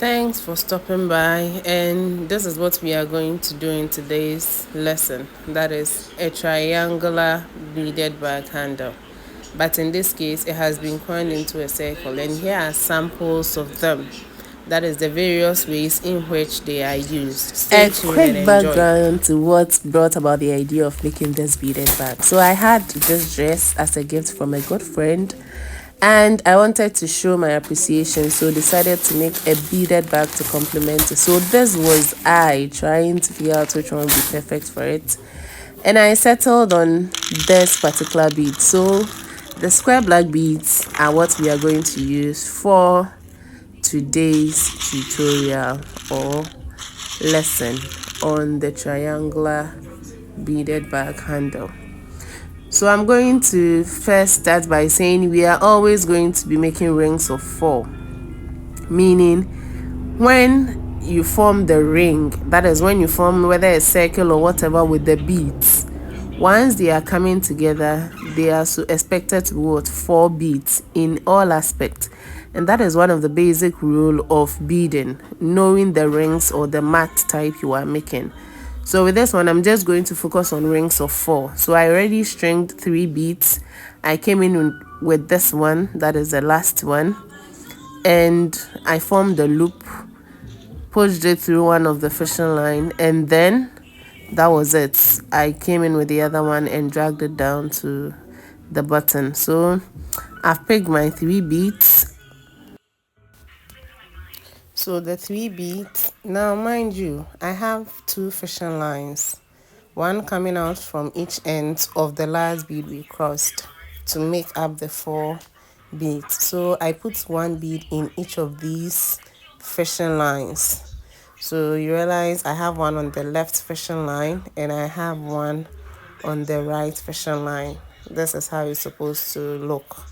Thanks for stopping by, and this is what we are going to do in today's lesson. That is a triangular beaded bag handle. But in this case, it has been coined into a circle, and here are samples of them. That is the various ways in which they are used. Stay A tuned and quick enjoy. background to what brought about the idea of making this beaded bag. So I had this dress as a gift from a good friend, and I wanted to show my appreciation, so decided to make a beaded bag to complement it. So this was I trying to figure out which one would be perfect for it, and I settled on this particular bead. So the square black beads are what we are going to use for today's tutorial or lesson on the triangular beaded bag handle. So I'm going to first start by saying we are always going to be making rings of 4, meaning when you form the ring, that is when you form whether a circle or whatever with the beads, once they are coming together, they are so expected to be what 4 beads in all aspects. And that is one of the basic rule of beading, knowing the rings or the mat type you are making. So with this one, I'm just going to focus on rings of 4. So I already stringed 3 beads. I came in with this one, that is the last one, and I formed the loop, pushed it through one of the fishing line, and then that was it. I came in with the other one and dragged it down to the button. So I've picked my 3 beads. So the 3 beads, now mind you, I have 2 fishing lines, one coming out from each end of the last bead we crossed to make up the 4 beads. So I put 1 bead in each of these fishing lines. So you realize I have one on the left fishing line and I have one on the right fishing line. This is how it's supposed to look.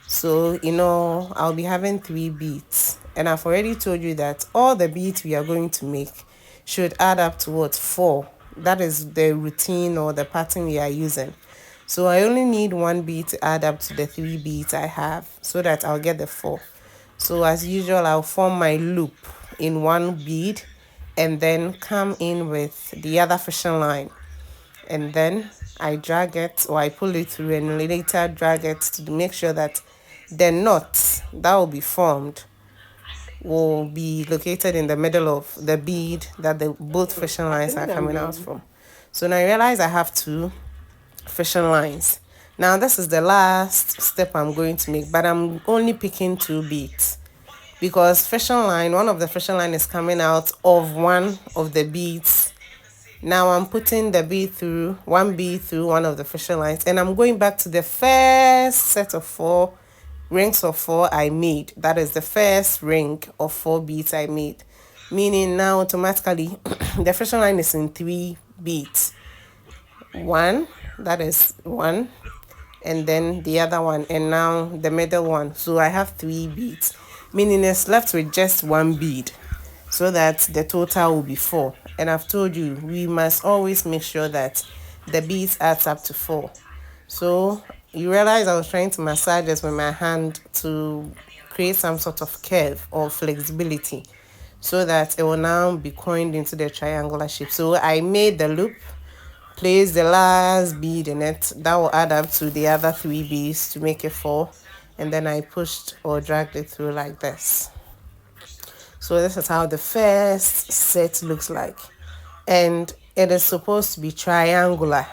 So, I'll be having 3 beads. And I've already told you that all the beads we are going to make should add up to what? 4. That is the routine or the pattern we are using. So I only need 1 bead to add up to the 3 beads I have so that I'll get the 4. So as usual, I'll form my loop in 1 bead and then come in with the other fishing line. And then I drag it or I pull it through and later drag it to make sure that the knot that will be formed will be located in the middle of the bead that the both fishing lines are coming out from. So now I realize I have 2 fishing lines. Now this is the last step I'm going to make, but I'm only picking 2 beads because one of the fishing line is coming out of one of the beads. Now I'm putting the bead through, 1 bead through one of the fishing lines, and I'm going back to the first set of 4 rings of 4 I made. That is the first ring of 4 beads I made. Meaning now automatically the fishing line is in 3 beads. 1, that is 1, and then the other one, and now the middle one. So I have 3 beads, meaning it's left with just 1 bead so that the total will be 4. And I've told you we must always make sure that the beads adds up to 4. So you realize I was trying to massage this with my hand to create some sort of curve or flexibility so that it will now be coined into the triangular shape. So I made the loop, placed the last bead in it, that will add up to the other 3 beads to make it 4, and then I pushed or dragged it through like this. So this is how the first set looks like, and it is supposed to be triangular,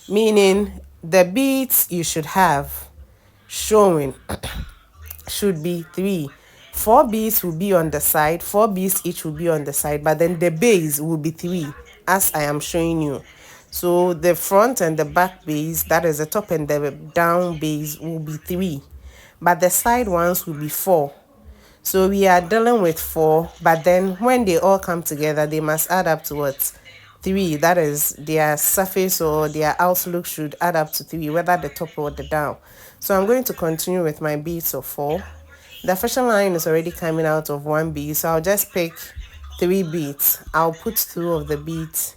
meaning the beads you should have showing should be 3. 4 beads will be on the side, 4 beads each will be on the side, but then the base will be 3 as I am showing you. So the front and the back base, that is the top and the down base, will be 3, but the side ones will be 4. So we are dealing with 4, but then when they all come together, they must add up to what? 3. That is, their surface or their outlook should add up to 3, whether the top or the down. So I'm going to continue with my beads of 4. The fishing line is already coming out of 1 bead, so I'll just pick 3 beads. I'll put 2 of the beads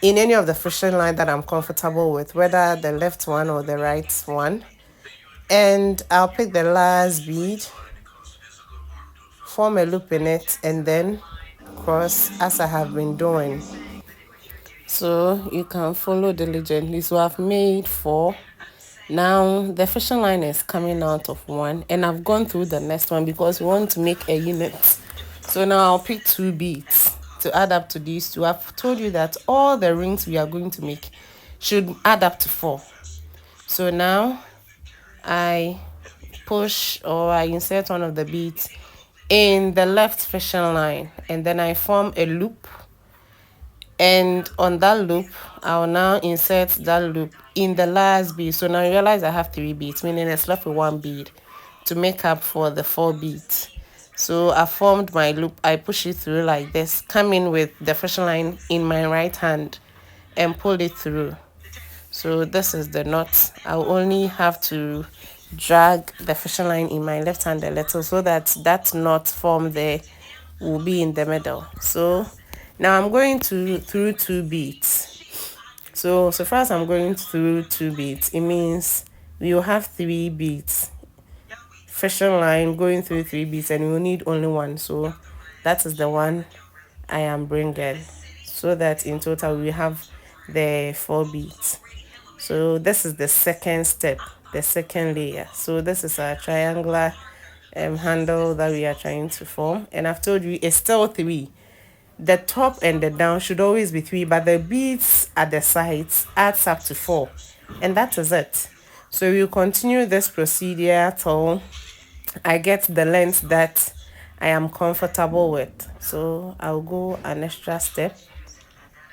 in any of the fishing line that I'm comfortable with, whether the left one or the right one. And I'll pick the last bead, form a loop in it, and then cross as I have been doing. So you can follow diligently. So I've made 4. Now the fishing line is coming out of 1, and I've gone through the next one because we want to make a unit. So now I'll pick 2 beads to add up to these 2. I've told you that all the rings we are going to make should add up to 4. So now I push, or I insert one of the beads in the left fishing line, and then I form a loop, and on that loop I'll now insert that loop in the last bead. So now I realize I have 3 beads, meaning it's left with 1 bead to make up for the 4 beads. So I formed my loop, I push it through like this, come in with the fishing line in my right hand and pull it through. So this is the knot. I'll only have to drag the fishing line in my left hand a little so that that knot formed there will be in the middle. So now I'm going through 2 beads. So far as I'm going through 2 beads, it means we will have 3 beads. Fishing line going through 3 beads, and we will need only 1. So that is the one I am bringing, so that in total we have the 4 beads. So this is the second step, the second layer. So this is our triangular handle that we are trying to form, and I've told you it's still 3. The top and the down should always be 3, but the beads at the sides adds up to 4, and that is it. So we'll continue this procedure till I get the length that I am comfortable with. So I'll go an extra step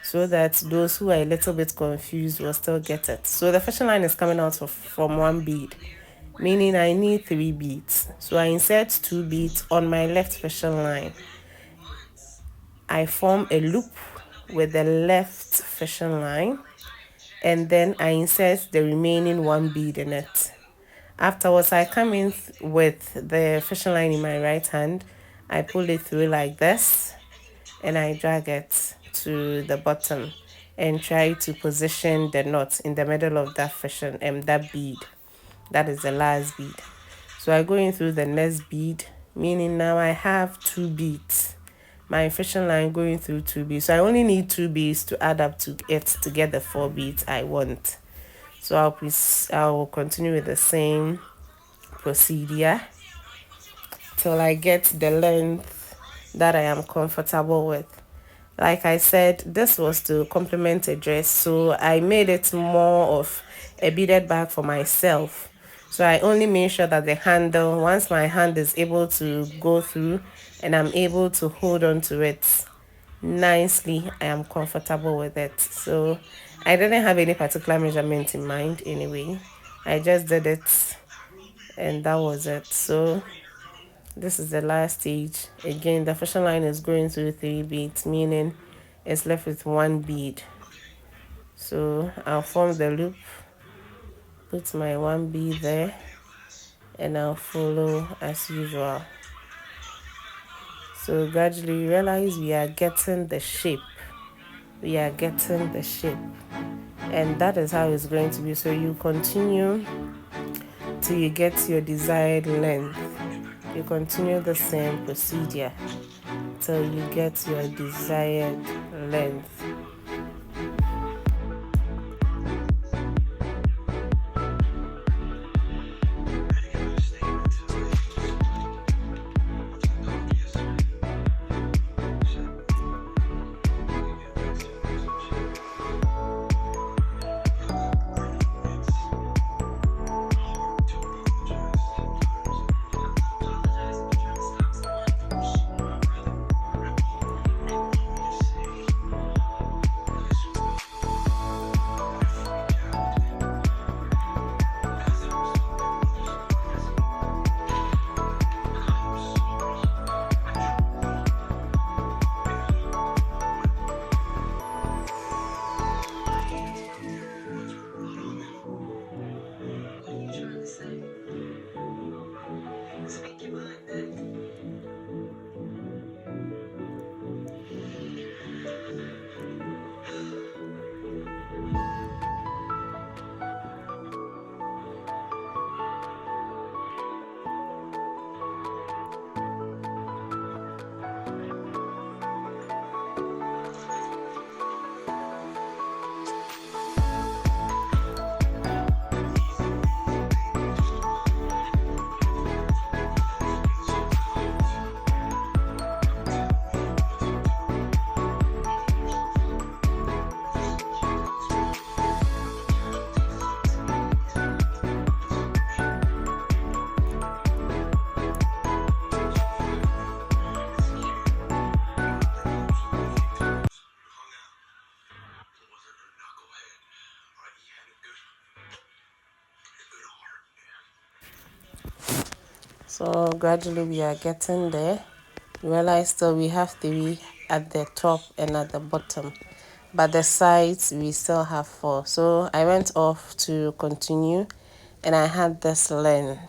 so that those who are a little bit confused will still get it. So the fishing line is coming out from 1 bead, meaning I need 3 beads. So I insert 2 beads on my left fishing line. I form a loop with the left fishing line, and then I insert the remaining 1 bead in it. Afterwards, I come in with the fishing line in my right hand. I pull it through like this, and I drag it to the bottom and try to position the knot in the middle of that fishing that bead. That is the last bead. So I go in through the next bead, meaning now I have 2 beads. My fishing line going through 2 beads. So I only need 2 beads to add up to it to get the 4 beads I want. So I'll continue with the same procedure till I get the length that I am comfortable with. Like I said, this was to complement a dress, so I made it more of a beaded bag for myself. So I only made sure that the handle, once my hand is able to go through and I'm able to hold on to it nicely, I am comfortable with it. So I didn't have any particular measurement in mind anyway. I just did it, and that was it. So this is the last stage. Again, the fishing line is going through 3 beads, meaning it's left with 1 bead. So I'll form the loop, put my 1 bead there, and I'll follow as usual. So gradually you realize we are getting the shape. We are getting the shape. And that is how it's going to be. So you continue till you get your desired length. You continue the same procedure till you get your desired length. So gradually we are getting there. You realize still we have 3 at the top and at the bottom, but the sides we still have 4. So I went off to continue, and I had this length.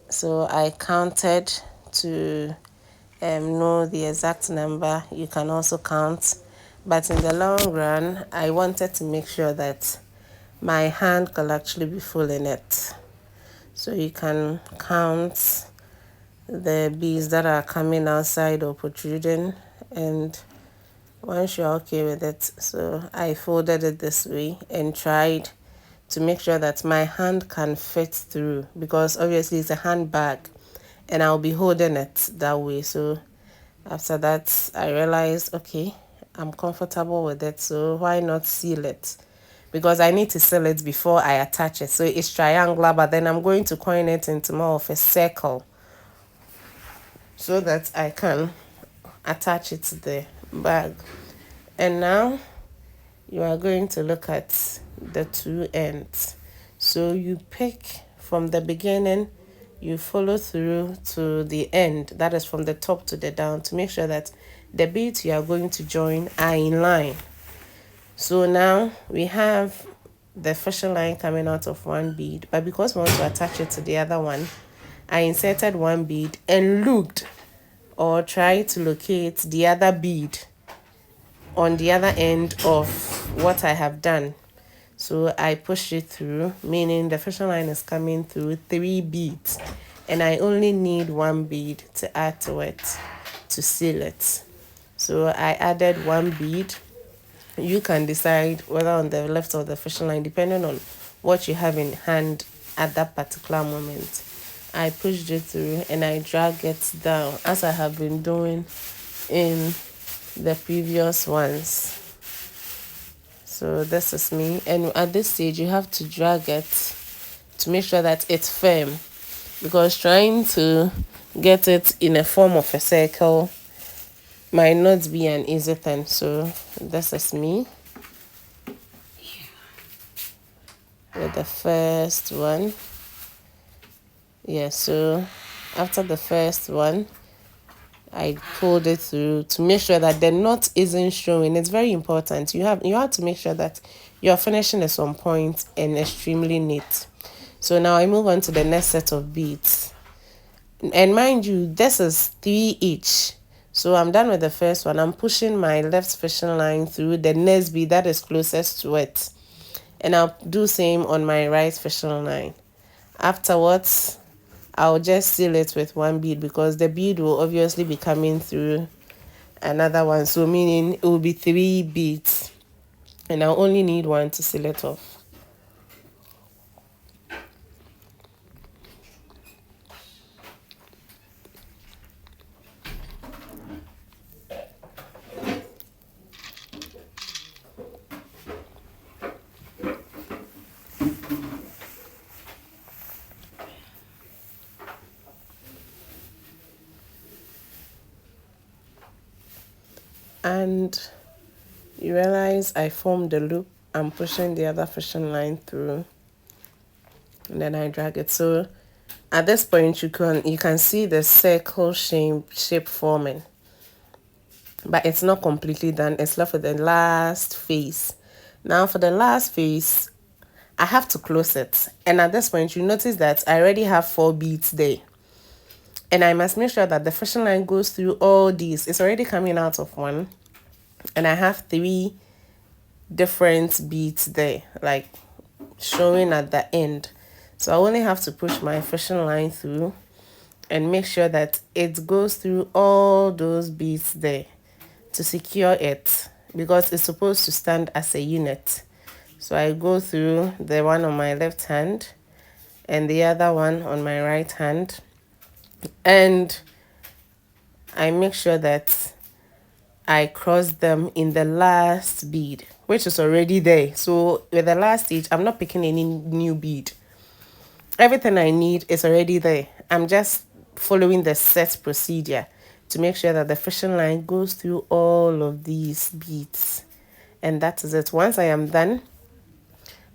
So I counted to know the exact number. You can also count, but in the long run I wanted to make sure that my hand could actually be full in it. So you can count the beads that are coming outside or protruding, and once you're okay with it, so I folded it this way and tried to make sure that my hand can fit through, because obviously it's a handbag and I'll be holding it that way. So after that I realized, okay, I'm comfortable with it, so why not seal it? Because I need to seal it before I attach it. So it's triangular, but then I'm going to coin it into more of a circle so that I can attach it to the bag. And now you are going to look at the 2 ends. So you pick from the beginning, you follow through to the end, that is from the top to the down, to make sure that the beads you are going to join are in line. So now we have the fishing line coming out of one bead, but because we want to attach it to the other one, I inserted one bead and looked or tried to locate the other bead on the other end of what I have done. So I pushed it through, meaning the fishing line is coming through 3 beads, and I only need 1 bead to add to it to seal it. So I added 1 bead. You can decide whether on the left or the fishing line, depending on what you have in hand at that particular moment. I pushed it through and I drag it down as I have been doing in the previous ones. So this is me, and at this stage you have to drag it to make sure that it's firm, because trying to get it in a form of a circle might not be an easy thing. So this is me with the first one. So after the first one, I pulled it through to make sure that the knot isn't showing. It's very important. You have to make sure that your finishing is on point and extremely neat. So now I move on to the next set of beads. And mind you, this is 3 each. So I'm done with the first one. I'm pushing my left fishing line through the next bead that is closest to it. And I'll do same on my right fishing line. Afterwards, I'll just seal it with 1 bead, because the bead will obviously be coming through another one. So meaning it will be 3 beads. And I'll only need 1 to seal it off. And you realize I formed the loop. I'm pushing the other fishing line through, and then I drag it. So at this point you can see the circle shape forming, but it's not completely done. It's left with the last face. Now for the last face, I have to close it, and at this point you notice that I already have 4 beads there, and I must make sure that the fishing line goes through all these. It's already coming out of one, and I have 3 different beads there, like showing at the end. So I only have to push my fishing line through and make sure that it goes through all those beads there to secure it, because it's supposed to stand as a unit. So I go through the one on my left hand and the other one on my right hand, and I make sure that I cross them in the last bead, which is already there. So with the last stitch, I'm not picking any new bead. Everything I need is already there. I'm just following the set procedure to make sure that the fishing line goes through all of these beads. And that is it. Once I am done,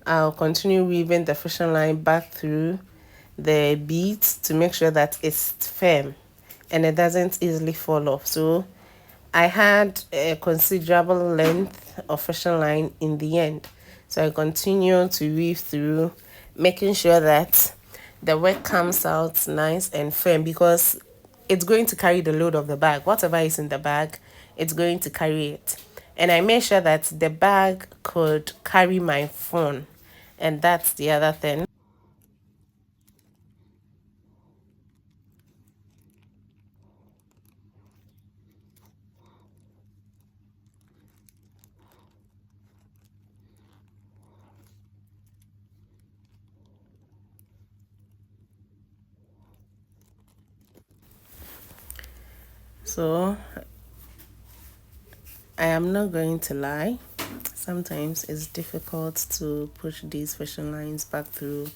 I'll continue weaving the fishing line back through the beads to make sure that it's firm and it doesn't easily fall off. So I had a considerable length of fishing line in the end. So I continue to weave through, making sure that the work comes out nice and firm, because it's going to carry the load of the bag. Whatever is in the bag, it's going to carry it. And I made sure that the bag could carry my phone. And that's the other thing. So I am not going to lie. Sometimes it's difficult to push these fashion lines back through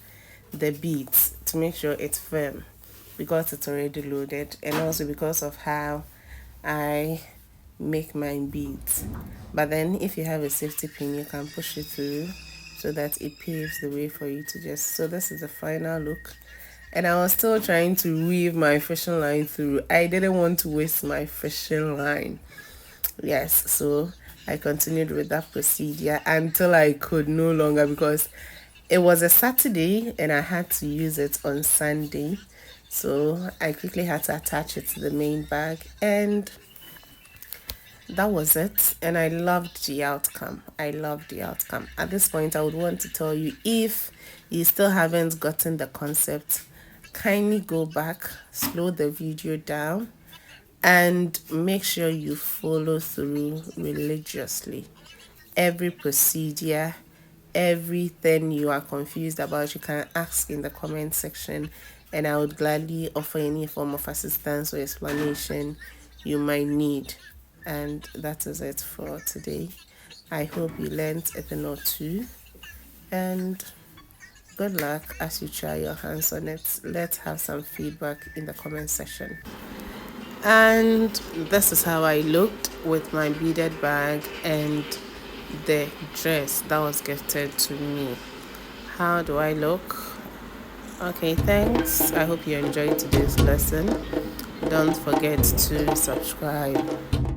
the beads to make sure it's firm, because it's already loaded, and also because of how I make my beads. But then if you have a safety pin, you can push it through so that it paves the way for you to just. So this is the final look. And I was still trying to weave my fishing line through. I didn't want to waste my fishing line. Yes, so I continued with that procedure until I could no longer, because it was a Saturday and I had to use it on Sunday. So I quickly had to attach it to the main bag, and that was it. And I loved the outcome. I loved the outcome. At this point, I would want to tell you, if you still haven't gotten the concept, kindly go back, slow the video down, and make sure you follow through religiously. Every procedure, everything you are confused about, you can ask in the comment section, and I would gladly offer any form of assistance or explanation you might need. And that is it for today. I hope you learned a thing or two, and good luck as you try your hands on it. Let's have some feedback in the comment section. And this is how I looked with my beaded bag and the dress that was gifted to me. How do I look? Okay, thanks. I hope you enjoyed today's lesson. Don't forget to subscribe.